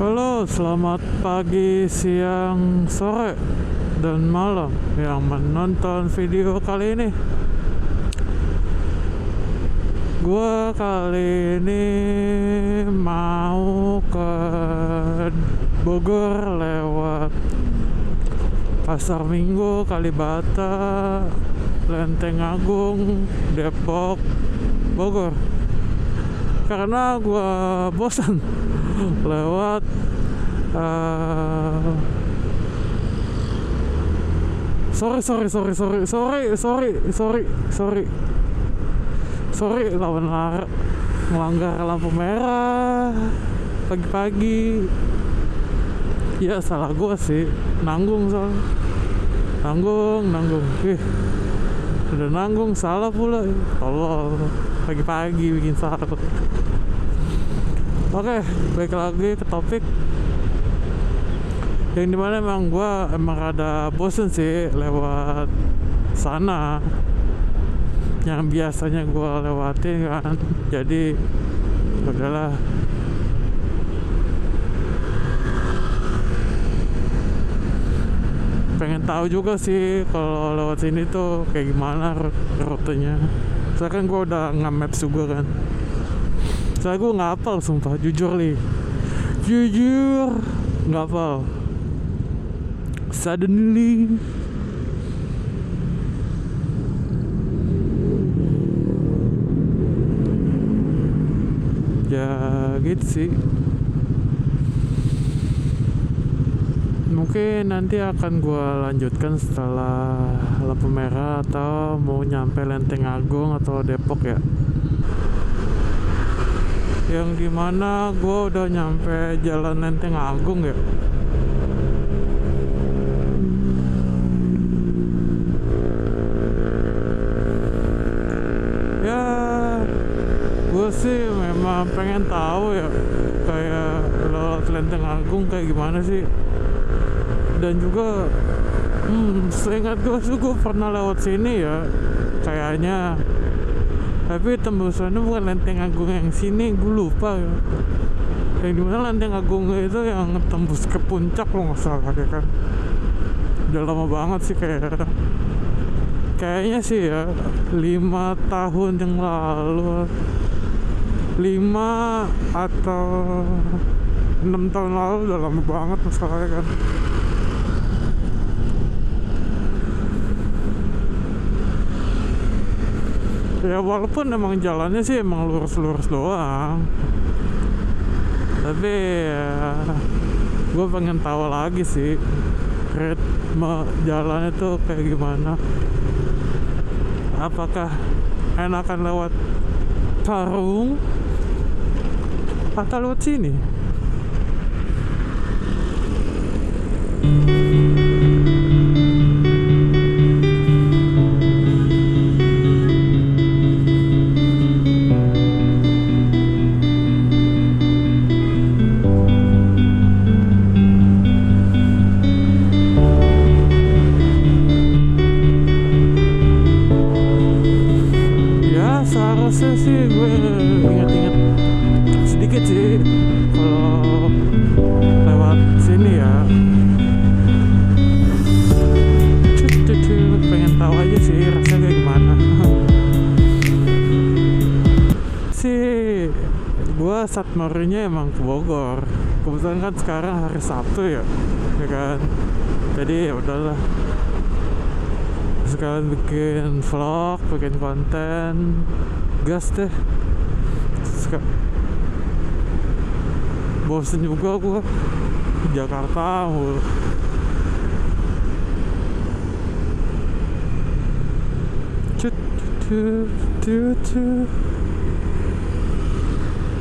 Halo, selamat pagi, siang, sore, dan malam yang menonton video kali ini. Gua kali ini mau ke Bogor lewat Pasar Minggu, Kalibata, Lenteng Agung, Depok, Bogor. Karena gua bosan lewat sorry lawan melanggar lampu merah pagi-pagi. Ya salah gua sih, nanggung soalnya. Nanggung udah nanggung salah pula. Tolol, pagi-pagi bikin salah. Oke, balik lagi ke topik yang dimana emang rada bosen sih lewat sana yang biasanya gue lewatin kan. Jadi udahlah, pengen tahu juga sih kalau lewat sini tuh kayak gimana rutenya. Soalnya kan gue udah nge-maps juga kan. Soalnya gue gak hafal, sumpah, jujur gak hafal. Suddenly ya gitu sih. Mungkin nanti akan gue lanjutkan setelah lampu merah atau mau nyampe Lenteng Agung atau Depok ya. Yang dimana gue udah nyampe jalan Lenteng Agung ya. Ya gue sih memang pengen tahu ya kayak lewat Lenteng Agung kayak gimana sih. Dan juga seingat gue pernah lewat sini ya kayaknya. Tapi tembusannya bukan Lenteng Agung yang sini, gue lupa ya. Yang dimana Lenteng Agung itu yang tembus ke puncak lo nggak salah ya kan. Udah lama banget sih kayaknya sih ya 5 tahun yang lalu, 5 atau 6 tahun lalu, udah lama banget masalahnya kan. Ya walaupun emang jalannya sih emang lurus-lurus doang, tapi ya, gue pengen tahu lagi sih ritme jalannya tuh kayak gimana. Apakah enakan lewat Parung atau lewat sini? Seharusnya sih gue ingat-ingat sedikit sih kalau lewat sini ya. Pengen tahu aja sih rasanya kayak gimana. Sih gue satmarinya emang ke Bogor. Kebetulan kan sekarang hari Sabtu ya kan. Jadi ya udahlah, sekalian bikin vlog, bikin konten, gas deh. Bosen juga gua di Jakarta mulu.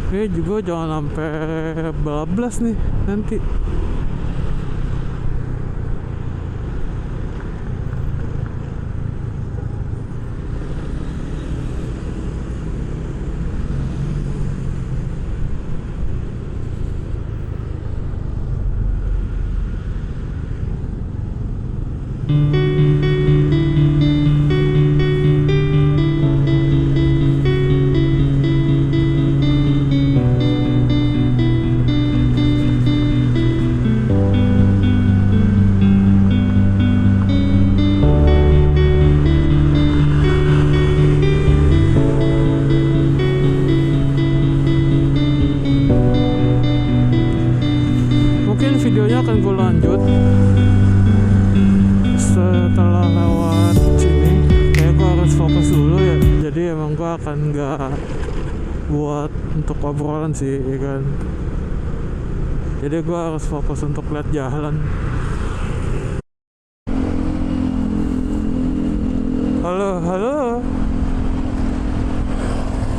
Ini juga jangan sampai bablas nih nanti. buat untuk obrolan sih ya kan. Jadi gue harus fokus untuk lihat jalan. Halo, halo.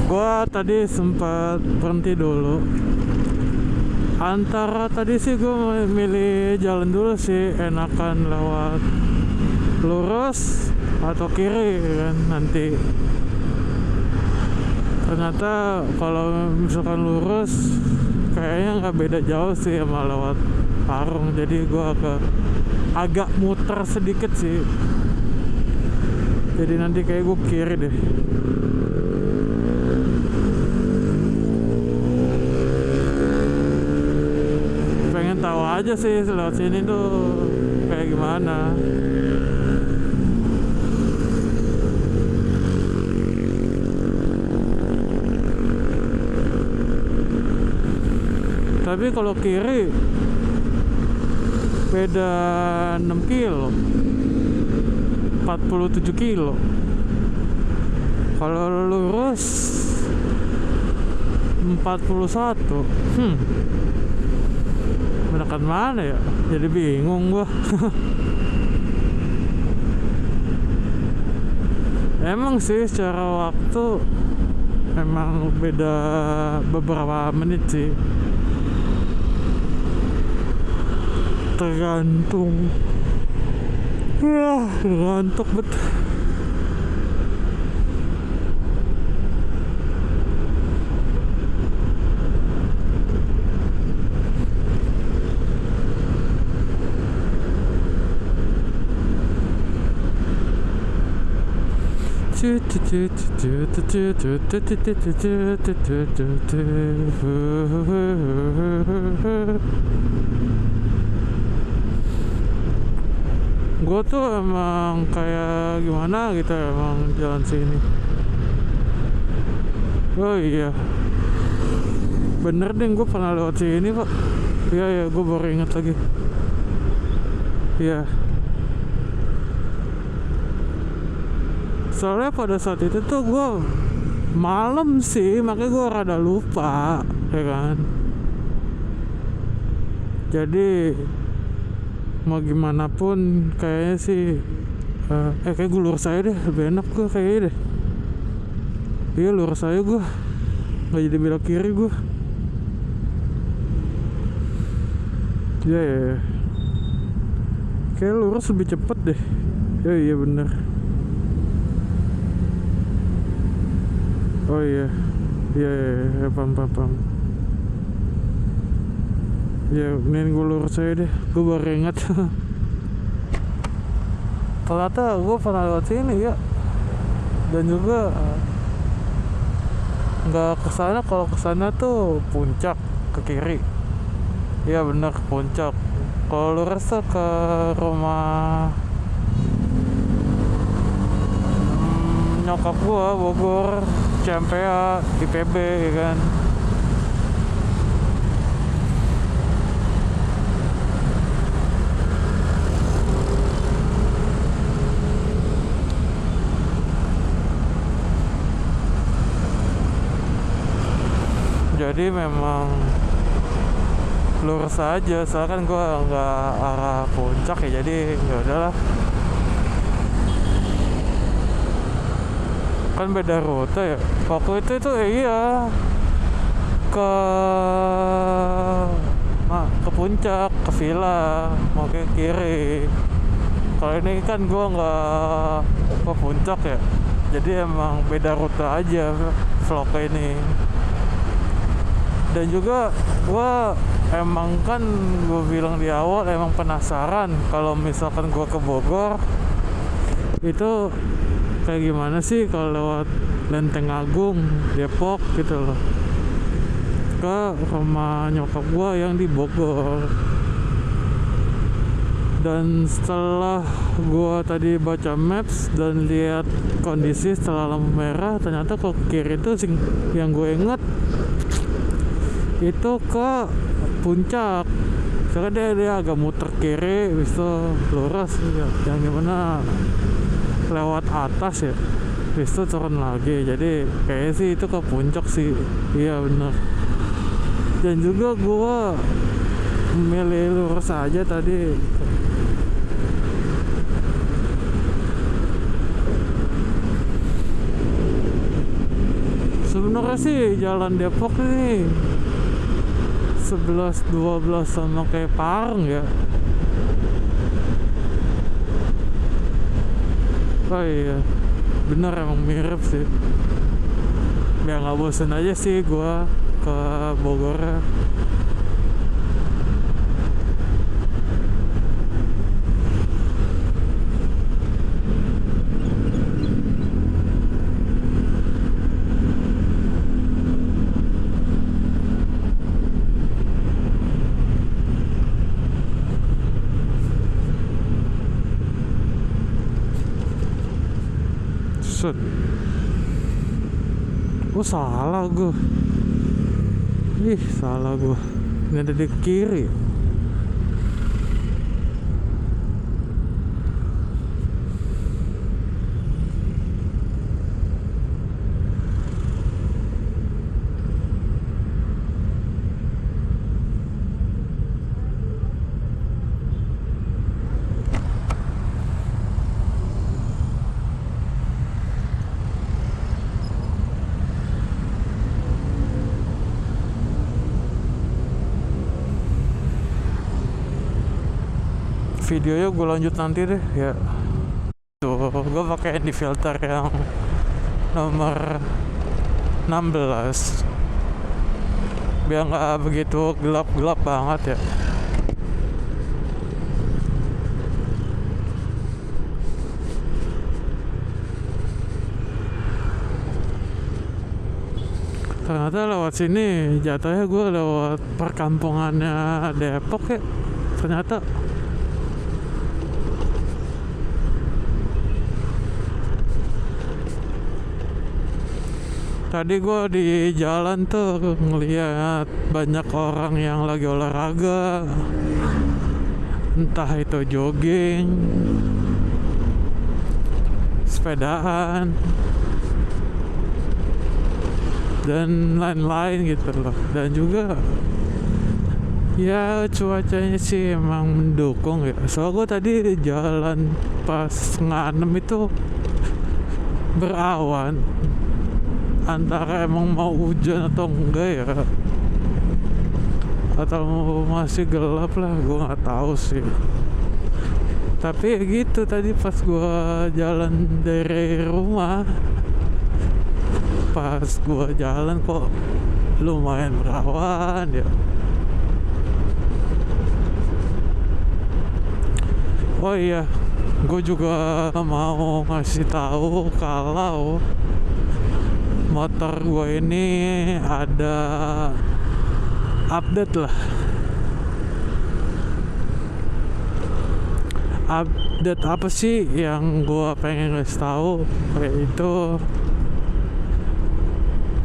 Gue tadi sempat berhenti dulu. Antara tadi sih gue milih jalan dulu sih, enakan lewat lurus atau kiri kan nanti. Ternyata kalau misalkan lurus kayaknya nggak beda jauh sih sama lewat Parung. Jadi gue agak muter sedikit sih. Jadi nanti kayak gue kiri deh. Pengen tahu aja sih lewat sini tuh kayak gimana. Tapi kalau kiri beda 6 kilo 47 kilo. Kalau lurus 41. Menekan mana ya? Jadi bingung gua. Emang sih secara waktu emang beda beberapa menit sih. Tergantung. Ya, ngantuk betul. Gue tuh emang kayak gimana gitu emang jalan sini. Oh iya, bener deh, gue pernah lewat sini pak. Iya ya, gue baru ingat lagi. Iya. Soalnya pada saat itu tuh gue malam sih, makanya gue rada lupa, ya kan. Jadi mau gimana pun kayaknya sih kayak gue lurus aja deh, lebih enak gue kayaknya deh. Iya lurus aja gue, nggak jadi belok kiri gue. Iya ya, kayak lurus lebih cepet deh. Ya iya bener. Oh iya, iya ya, paham. Ya, ini gue lurus aja deh. Gue baru ingat. Ternyata gue pernah lewat sini ya. Dan juga nggak kesana. Kalau kesana tuh puncak ke kiri. Iya bener, puncak. Kalau lurus tuh ke rumah nyokap gue, Bogor, CMPA, IPB ya kan. Jadi memang lurus aja, soalnya kan gue nggak arah puncak ya, jadi ya udahlah. Kan beda rute ya. Waktu itu iya ke puncak, ke villa, mau ke kiri. Kalau ini kan gue nggak ke puncak ya, jadi emang beda rute aja vlog ini. Dan juga gue emang kan gue bilang di awal emang penasaran kalau misalkan gue ke Bogor itu kayak gimana sih kalau lewat Lenteng Agung, Depok gitu loh, ke rumah nyokap gue yang di Bogor. Dan setelah gue tadi baca maps dan lihat kondisi setelah lampu merah, ternyata ke kiri itu yang gue inget itu ke puncak. Soalnya dia agak muter kiri, habis itu lurus ya. Yang gimana lewat atas ya. habis itu turun lagi. Jadi kayaknya sih itu ke puncak sih. Iya bener. Dan juga gua milih lurus aja tadi. Sebenarnya sih jalan Depok nih 11-12 sama kayak Parung ya. Oh iya, bener emang mirip sih. Biar nggak bosen aja sih gua ke Bogor. Set. Oh salah gue. Ih salah gue. Ini ada di kiri. Videonya gue lanjut nanti deh ya. Tuh gue pakai di filter yang nomor 16 biar nggak begitu gelap-gelap banget ya. Ternyata lewat sini jatuhnya gue lewat perkampungannya Depok ya ternyata. Tadi gue di jalan tuh ngeliat banyak orang yang lagi olahraga, entah itu jogging, sepedaan, dan lain-lain gitu loh. Dan juga ya cuacanya sih emang mendukung ya. Soalnya gue tadi jalan pas 5:30 itu berawan. Antara emang mau hujan atau enggak ya, atau masih gelap lah, gue nggak tahu sih. Tapi ya gitu tadi pas gue jalan dari rumah, pas gue jalan kok lumayan berawan ya. Oh iya, gue juga mau ngasih tahu kalau motor gue ini ada update lah. Update apa sih yang gue pengen ngasih tahu? Yaitu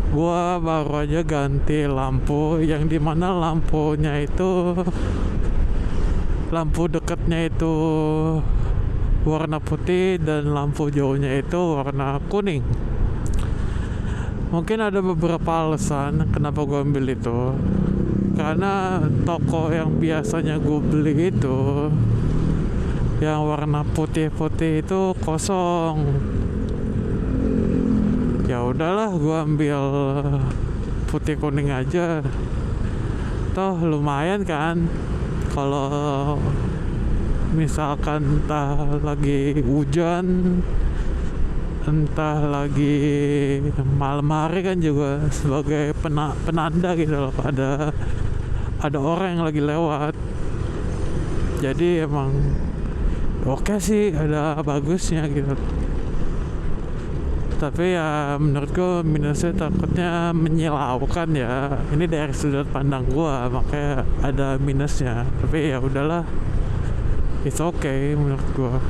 gue baru aja ganti lampu, yang dimana lampunya itu, lampu dekatnya itu warna putih dan lampu jauhnya itu warna kuning. Mungkin ada beberapa alasan kenapa gue ambil itu. Karena toko yang biasanya gue beli itu, yang warna putih-putih itu kosong. Ya udahlah, gue ambil putih kuning aja. Toh lumayan kan. Kalau misalkan entah lagi hujan, entah lagi malam hari kan juga sebagai penanda gitu loh, ada orang yang lagi lewat. Jadi emang oke sih, ada bagusnya gitu. Tapi ya menurutku minusnya takutnya menyilaukan ya. Ini dari sudut pandang gua, makanya ada minusnya. Tapi ya udahlah, it's okay menurut gua.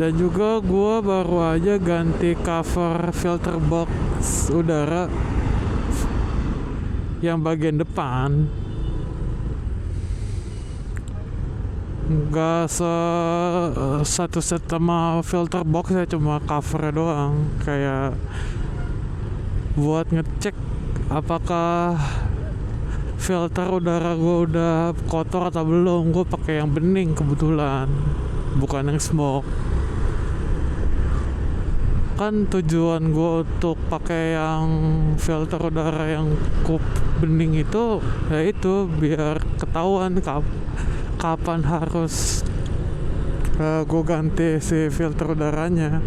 Dan juga gua baru aja ganti cover filter box udara yang bagian depan. Nggak satu set sama filter box ya, cuma covernya doang, kayak buat ngecek apakah filter udara gue udah kotor atau belum. Gue pakai yang bening kebetulan, bukan yang smoke. Kan tujuan gue untuk pakai yang filter udara yang cup bening itu, ya itu biar ketahuan kapan harus gue ganti si filter udaranya.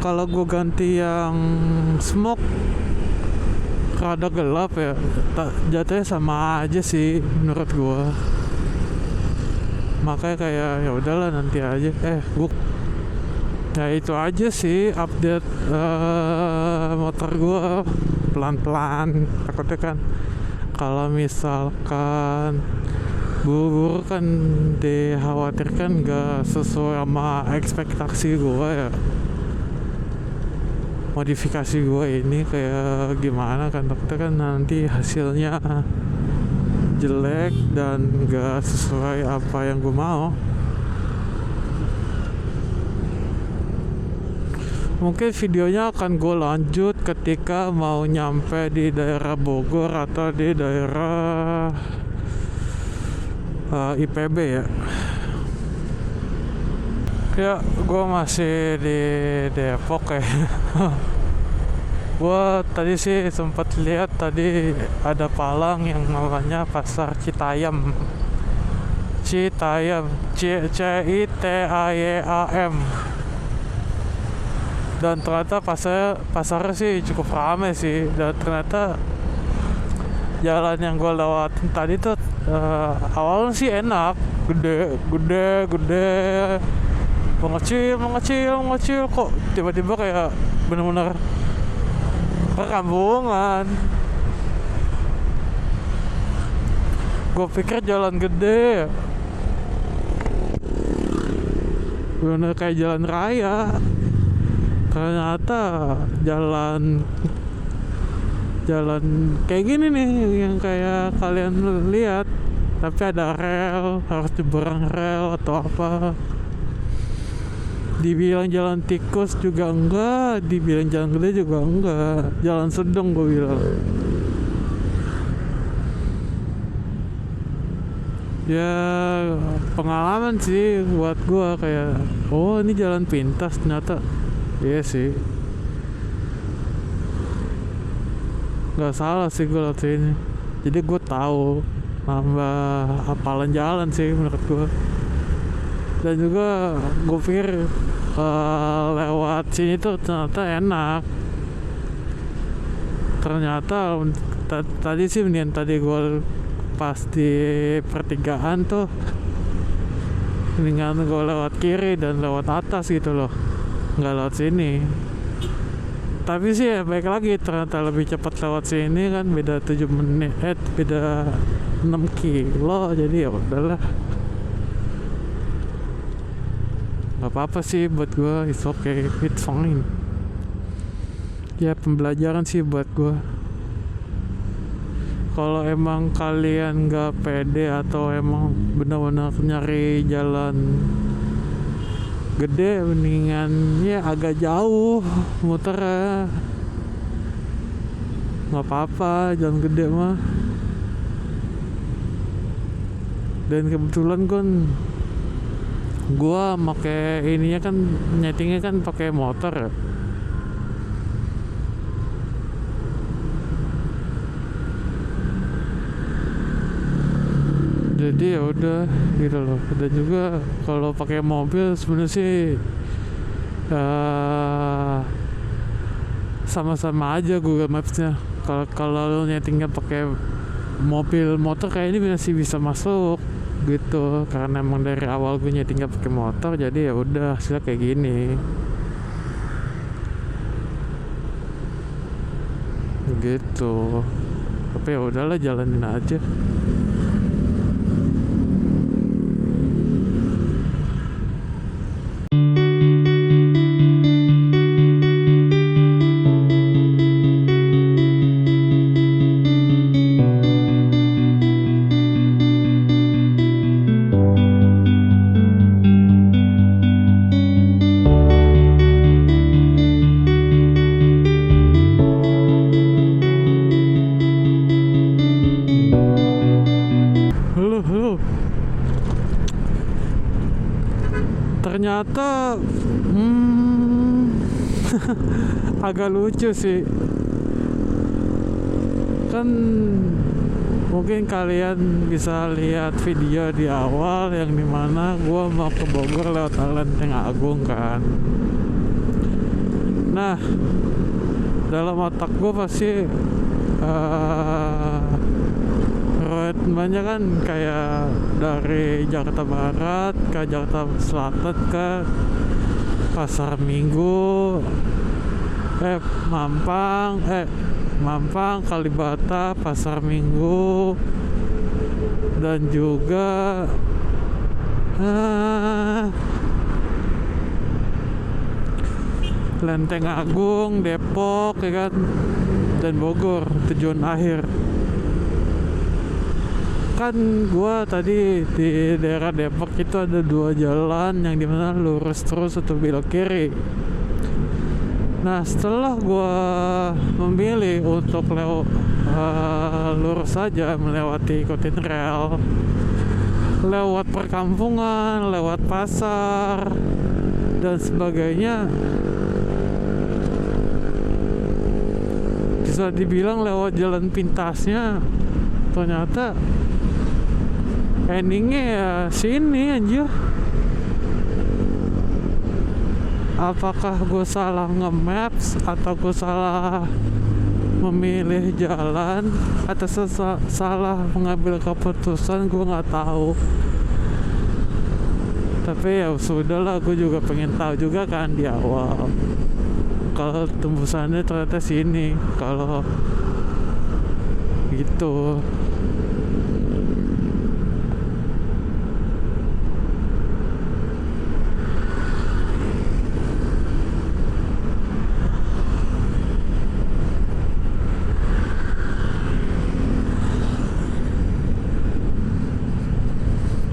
Kalau gue ganti yang smoke rada gelap ya, jatuhnya sama aja sih menurut gue. Makanya kayak ya udahlah nanti aja. Ya itu aja sih update motor gue pelan-pelan. Takutnya kan kalau misalkan buru-buru kan dikhawatirkan gak sesuai sama ekspektasi gue ya. Modifikasi gue ini kayak gimana kan, takutnya kan nanti hasilnya jelek dan gak sesuai apa yang gue mau. Mungkin videonya akan gue lanjut ketika mau nyampe di daerah Bogor atau di daerah IPB ya. Ya, gue masih di Depok ya. Gue tadi sih sempat lihat tadi ada palang yang namanya Pasar Citayam. Citayam, Citayam. Dan ternyata pasarnya sih cukup ramai sih. Dan ternyata jalan yang gue lewatin tadi tuh awalnya sih enak, gede, mengecil kok tiba-tiba kayak bener-bener perkampungan. Gue pikir jalan gede, bener kayak jalan raya. Ternyata jalan kayak gini nih yang kayak kalian lihat, tapi ada rel, harus nyebrang rel atau apa. Dibilang jalan tikus juga enggak, dibilang jalan gede juga enggak, jalan sedang gue bilang. Ya pengalaman sih buat gue, kayak oh ini jalan pintas ternyata. Iya sih, nggak salah sih gue lewat sini. Jadi gue tahu, nambah hafalan jalan sih menurut gue. Dan juga gue pikir lewat sini tuh ternyata enak. Ternyata tadi sih mendingan tadi gue pas di pertigaan tuh, mendingan gue lewat kiri dan lewat atas gitu loh, nggak lewat sini. Tapi sih ya baik lagi, ternyata lebih cepat lewat sini kan, beda 7 menit, beda 6 kilo, jadi ya udahlah. Gak apa-apa sih buat gue, it's okay, it's fine. Ya pembelajaran sih buat gue. Kalau emang kalian gak pede atau emang benar-benar nyari jalan gede, mendingan ya agak jauh muter ya. Gak apa-apa jalan gede mah. Dan kebetulan kan gua make ininya kan, nyetingnya kan pakai motor ya. Jadi ya udah gitu loh. Dan juga kalau pakai mobil sebenarnya sih sama-sama aja Google Maps-nya. Kalau lo nyetingnya pakai mobil motor kayak ini masih bisa masuk gitu, karena emang dari awal gue nyetingnya pakai motor, jadi ya udah hasilnya kayak gini gitu. Tapi ya udahlah, jalanin aja. ternyata agak lucu sih. Kan mungkin kalian bisa lihat video di awal yang dimana gue mau ke Bogor lewat Lenteng Agung kan. Nah, dalam otak gue pasti banyak kan, kayak dari Jakarta Barat ke Jakarta Selatan ke Pasar Minggu, Mampang, Kalibata, Pasar Minggu, dan juga Lenteng Agung, Depok, ya kan, dan Bogor tujuan akhir. Kan gua tadi di daerah Depok itu ada 2 jalan yang dimana lurus terus atau belok kiri. Nah, setelah gua memilih untuk lurus saja melewati ikutin rel, lewat perkampungan, lewat pasar dan sebagainya, bisa dibilang lewat jalan pintasnya, ternyata endingnya ya sini anjir. Apakah gue salah nge-maps atau gue salah memilih jalan atau salah mengambil keputusan, gue nggak tahu. Tapi ya sudahlah, gue juga pengen tahu juga kan di awal kalau tembusannya ternyata sini, kalau gitu.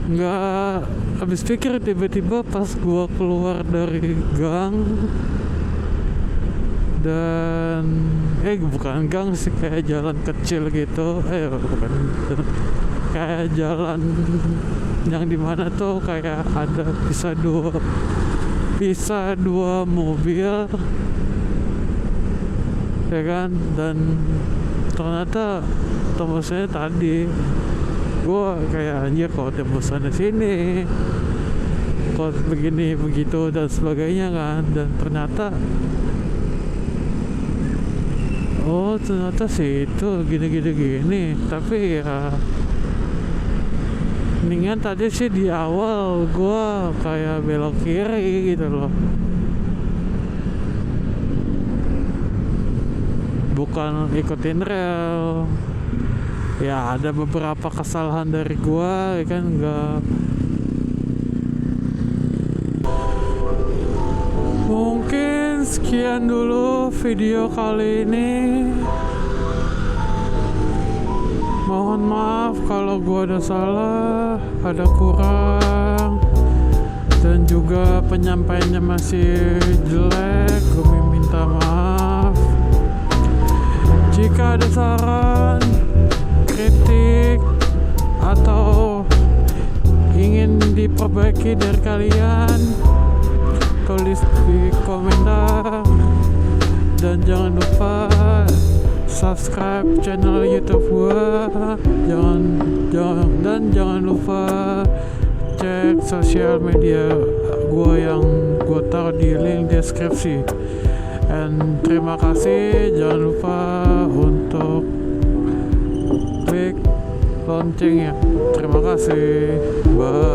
Nggak habis pikir, tiba-tiba pas gua keluar dari gang dan bukan gang sih, kayak jalan kecil gitu, bukan, kayak jalan yang dimana tuh kayak ada bisa dua mobil, ya kan, dan ternyata tembusnya tadi gue kayak anjir, kok tembusannya sini, kok begini begitu dan sebagainya kan. Dan ternyata sih itu gini. Tapi ya mendingan tadi sih di awal gue kayak belok kiri gitu loh, bukan ikutin rel. Ya ada beberapa kesalahan dari gua, ya kan, enggak. Mungkin sekian dulu video kali ini. Mohon maaf kalau gua ada salah, ada kurang, dan juga penyampaiannya masih jelek. Gua minta maaf. Jika ada saran, kritik, atau ingin diperbaiki dari kalian, tulis di komentar. Dan jangan lupa subscribe channel YouTube gua, jangan lupa cek sosial media gua yang gua taruh di link deskripsi. Dan terima kasih, jangan lupa untuk klik loncengnya. Terima kasih. Bye.